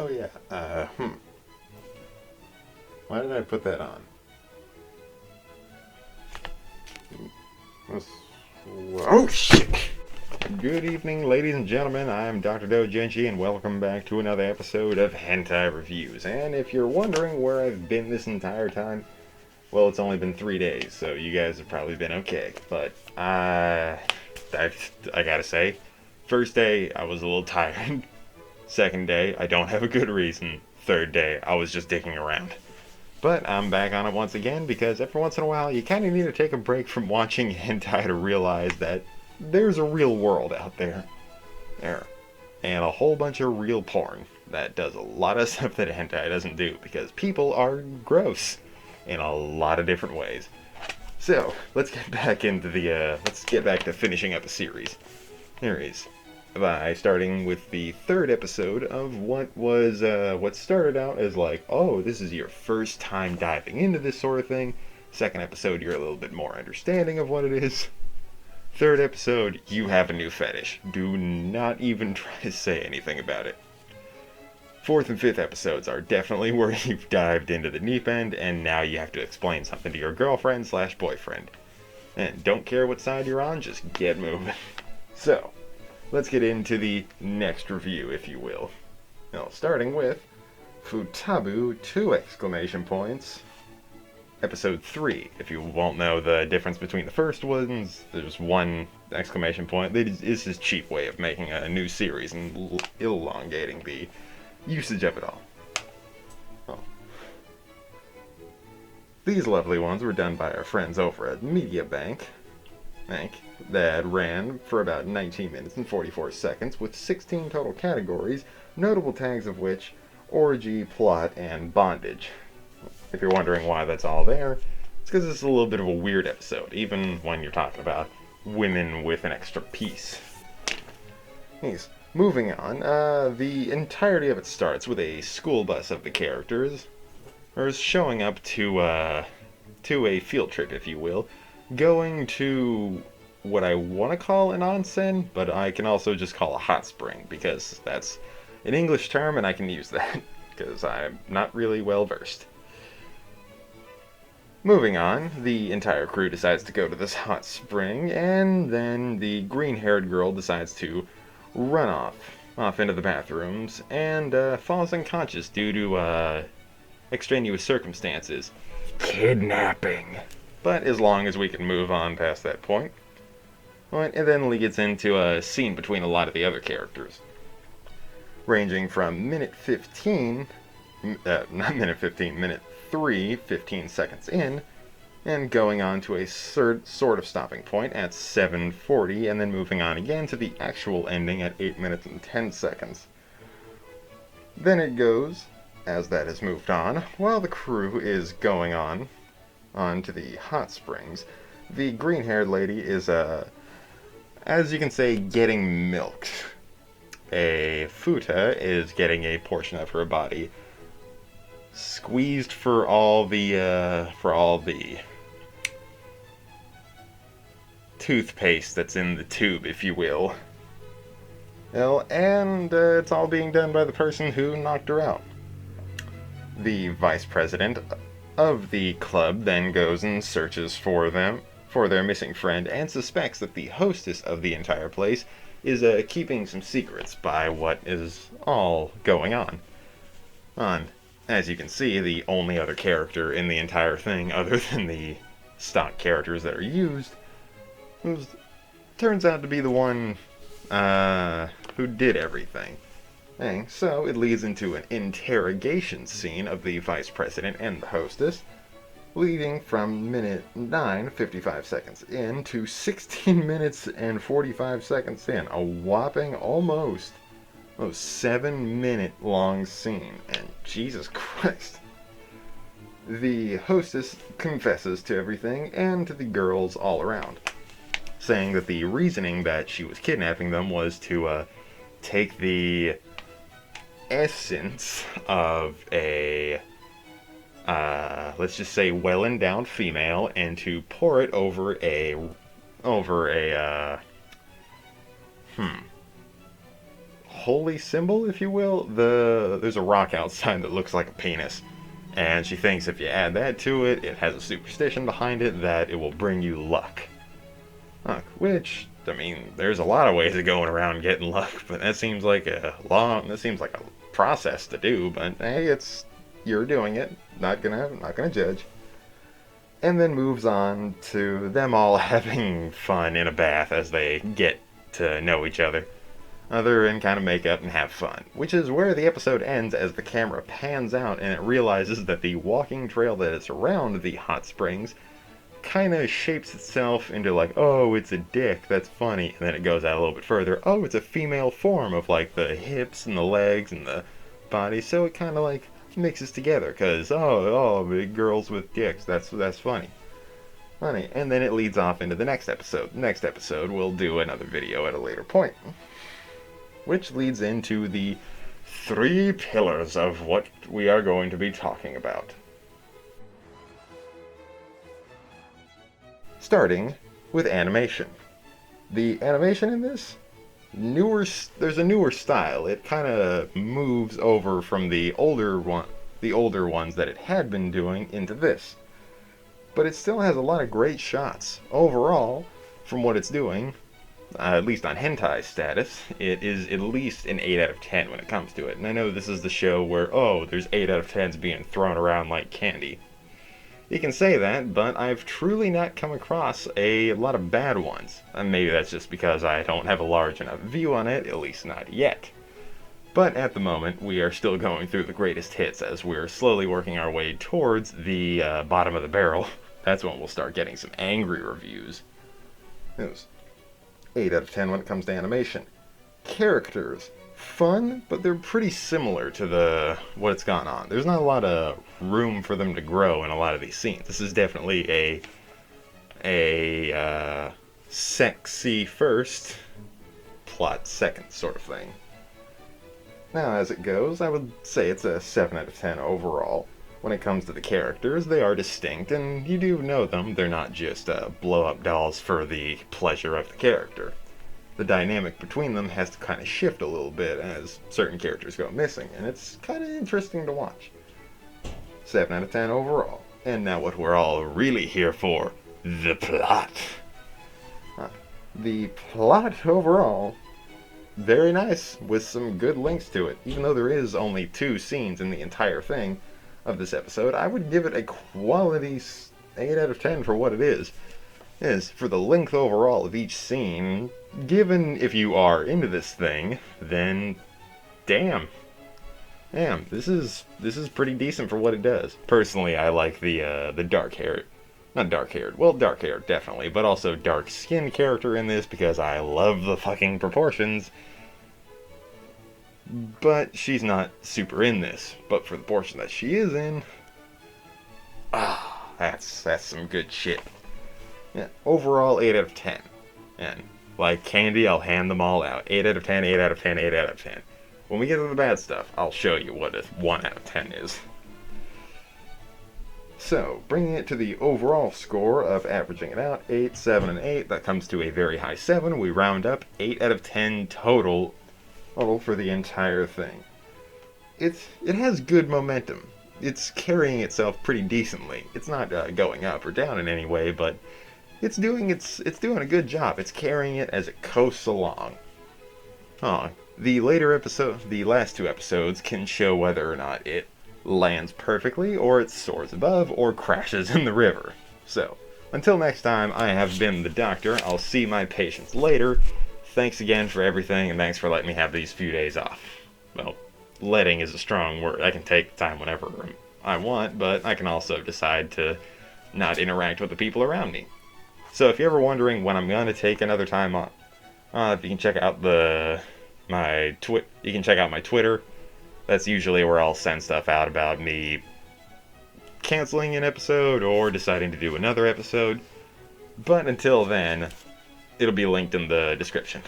Oh yeah. Why did I put that on? Oh shit! Good evening, ladies and gentlemen. I'm Dr. Doujinshi, and welcome back to another episode of Hentai Reviews. And if you're wondering where I've been this entire time, well, it's only been 3 days, so you guys have probably been okay. But I gotta say, first day I was a little tired. Second day, I don't have a good reason. Third day, I was just dicking around. But I'm back on it once again because every once in a while you kind of need to take a break from watching hentai to realize that there's a real world out there. And a whole bunch of real porn that does a lot of stuff that hentai doesn't do because people are gross in a lot of different ways. So, let's get back to finishing up the series. By starting with the third episode of what started out as like, oh, this is your first time diving into this sort of thing. Second episode, you're a little bit more understanding of what it is. Third episode, you have a new fetish. Do not even try to say anything about it. Fourth and fifth episodes are definitely where you've dived into the deep end, and now you have to explain something to your girlfriend/boyfriend. And don't care what side you're on, just get moving. So, let's get into the next review, if you will. Now, starting with Futabu, 2 exclamation points. Episode 3. If you won't know the difference between the first ones, there's 1 exclamation point. This is a cheap way of making a new series and elongating the usage of it all. Oh. These lovely ones were done by our friends over at Media Bank. That ran for about 19 minutes and 44 seconds with 16 total categories, notable tags of which orgy, plot, and bondage. If you're wondering why that's all there, it's because it's a little bit of a weird episode, even when you're talking about women with an extra piece. Anyways, moving on, the entirety of it starts with a school bus of the characters, or showing up to a field trip, if you will, going to what I want to call an onsen, but I can also just call a hot spring, because that's an English term and I can use that, because I'm not really well versed. Moving on, the entire crew decides to go to this hot spring, and then the green-haired girl decides to run off into the bathrooms, and falls unconscious due to extraneous circumstances. Kidnapping. But as long as we can move on past that point. Well, it then leads into a scene between a lot of the other characters. Ranging from minute 3, 15 seconds in, and going on to a sort of stopping point at 7:40, and then moving on again to the actual ending at 8 minutes and 10 seconds. Then it goes, as that has moved on, while the crew is going on to the hot springs, the green-haired lady is, as you can say, getting milked. A futa is getting a portion of her body squeezed for all the toothpaste that's in the tube, if you will. Well, and it's all being done by the person who knocked her out. The vice president of the club then goes and searches for their missing friend, and suspects that the hostess of the entire place is keeping some secrets by what is all going on. As you can see, the only other character in the entire thing, other than the stock characters that are used, turns out to be the one who did everything. So it leads into an interrogation scene of the vice president and the hostess, leading from minute 9, 55 seconds in, to 16 minutes and 45 seconds in. A whopping almost 7-minute long scene. And Jesus Christ. The hostess confesses to everything and to the girls all around, saying that the reasoning that she was kidnapping them was to take the essence of a let's just say well-endowed female and to pour it over a holy symbol, if you will. There's a rock outside that looks like a penis. And she thinks if you add that to it, it has a superstition behind it that it will bring you luck. Which, I mean, there's a lot of ways of going around getting luck, but that seems like a process to do, but hey, you're doing it. Not gonna judge. And then moves on to them all having fun in a bath as they get to know each other. They're in kind of makeup and have fun, which is where the episode ends as the camera pans out and it realizes that the walking trail that is around the hot springs kind of shapes itself into like, oh, it's a dick, that's funny, and then it goes out a little bit further, oh, it's a female form of like the hips and the legs and the body, so it kind of like mixes together, because big girls with dicks, that's funny. And then it leads off into the next episode. Next episode we'll do another video at a later point, which leads into the 3 pillars of what we are going to be talking about. Starting with animation. The animation in this, there's a newer style. It kind of moves over from the older ones that it had been doing into this. But it still has a lot of great shots. Overall, from what it's doing, at least on hentai status, it is at least an 8 out of 10 when it comes to it. And I know this is the show where, there's 8 out of 10s being thrown around like candy. You can say that, but I've truly not come across a lot of bad ones. And maybe that's just because I don't have a large enough view on it, at least not yet. But at the moment, we are still going through the greatest hits as we're slowly working our way towards the bottom of the barrel. That's when we'll start getting some angry reviews. It was 8 out of 10 when it comes to animation. Characters. Fun, but they're pretty similar to what's gone on. There's not a lot of room for them to grow in a lot of these scenes. This is definitely a sexy first, plot second sort of thing. Now, as it goes, I would say it's a 7 out of 10 overall. When it comes to the characters, they are distinct, and you do know them. They're not just blow-up dolls for the pleasure of the character. The dynamic between them has to kind of shift a little bit as certain characters go missing, and it's kind of interesting to watch. 7 out of 10 overall. And now what we're all really here for, the plot. The plot overall, very nice, with some good links to it. Even though there is only 2 scenes in the entire thing of this episode, I would give it a quality 8 out of 10 for what it is. For the length overall of each scene, given if you are into this thing, then damn, this is pretty decent for what it does. Personally, I like the dark-haired, dark-haired definitely, but also dark-skinned character in this because I love the fucking proportions. But she's not super in this, but for the portion that she is in, that's some good shit. Yeah, overall 8 out of 10. And like candy, I'll hand them all out. 8 out of 10, 8 out of 10, 8 out of 10. When we get to the bad stuff, I'll show you what a 1 out of 10 is. So, bringing it to the overall score of averaging it out, 8, 7, and 8, that comes to a very high 7. We round up 8 out of 10 total for the entire thing. It has good momentum. It's carrying itself pretty decently. It's not going up or down in any way, but it's doing a good job. It's carrying it as it coasts along. The last 2 episodes can show whether or not it lands perfectly, or it soars above, or crashes in the river. So, until next time, I have been the Doctor. I'll see my patients later. Thanks again for everything, and thanks for letting me have these few days off. Well, letting is a strong word. I can take time whenever I want, but I can also decide to not interact with the people around me. So if you're ever wondering when I'm going to take another time off, you can check out my Twitter. That's usually where I'll send stuff out about me canceling an episode or deciding to do another episode. But until then, it'll be linked in the description.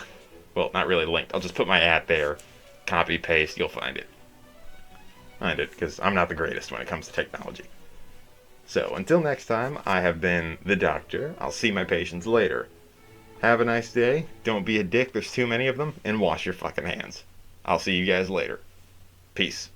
Well, not really linked. I'll just put my ad there. Copy, paste, you'll find it. Find it, because I'm not the greatest when it comes to technology. So, until next time, I have been the Doctor. I'll see my patients later. Have a nice day. Don't be a dick, there's too many of them. And wash your fucking hands. I'll see you guys later. Peace.